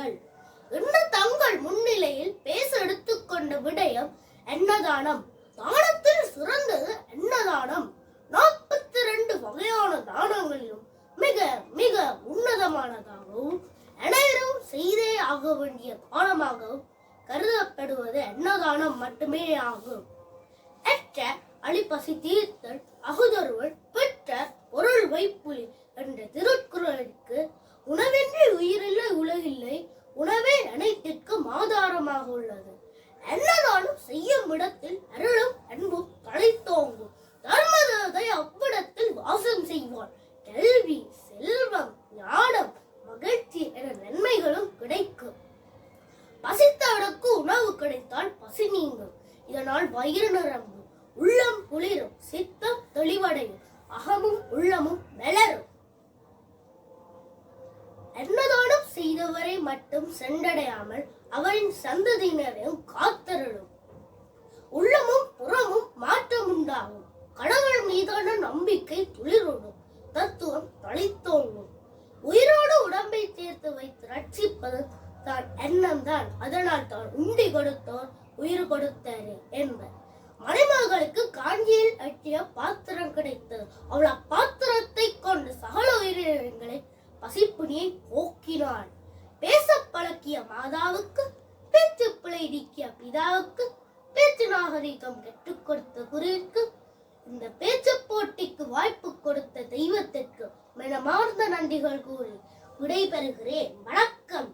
கொண்டார்கள். இன்று தங்கள் முன்னிலையில் பேச எடுத்துக்கொண்ட விடயம் அன்னதானம். தானத்தில் சிறந்தது அன்னதானம். 42 வகையான தானங்களிலும் மிக மிக உன்னதமானதாகவும் அனைவரும் செய்தே ஆக வேண்டிய தானமாகவும் கருதப்படுவது அன்னதானம் மட்டுமே ஆகும். அற்ற அழிப்பசி தீர்த்தல் அகுதொருவன் பெற்ற பொருள் வைப்புலி என்ற திருக்குறளுக்கு உணவின்றி உயிரில்லை உலகில்லை, உணவே அனைத்திற்கும் ஆதாரமாக உள்ளது. அன்னதானம் செய்யும் இடத்தில் அருளும் அன்பும் தழைத்தோங்கும். தர்மதேவதை அவ்விடத்தில் வாசம் செய்வாள். கல்வி, செல்வம், ஞானம், மகிழ்ச்சி என நன்மைகளும் கிடைக்கும். பசித்தவனுக்கு உணவு கிடைத்தால் பசி நீங்கும். இதனால் வயிறு நிரம்பும், உள்ளம் குளிரும், சித்தம் தெளிவடையும், அகமும் உள்ளமும் மலரும். அன்னதானம் செய்தவரை மட்டும் சென்றடையாமல் அவரின் சந்ததியினரையும் காத்தருளும். உள்ளமும் புறமும் மாற்றம் உண்டாகும். கடவுள் மீதான நம்பிக்கை துளிரோடும், தத்துவம் தழைத்தோங்கும். உயிரோடு உடம்பை சேர்த்து வைத்து ரட்சிப்பது தான் எண்ணம் தான். அதனால் தான் உண்டி கொடுத்தோர் உயிர் கொடுத்தாரே என்பர். மணிமகளுக்கு காஞ்சியில் அட்டிய பாத்திரம் கிடைத்தது. அவள் அப்பாத்திரத்தை கொண்டு சகல உயிரினங்களை பசிப்புனியை போக்கினாள். பேச பழக்கிய மாதாவுக்கு, பேச்சு பிழை நீக்கிய பிதாவுக்கு, பேச்சு நாகரிகம் கற்றுக் கொடுத்த குருவிற்கு, இந்த பேச்சு போட்டிக்கு வாய்ப்பு கொடுத்த தெய்வத்திற்கு மனமார்ந்த நன்றிகள் கூறி விடைபெறுகிறேன். வணக்கம்.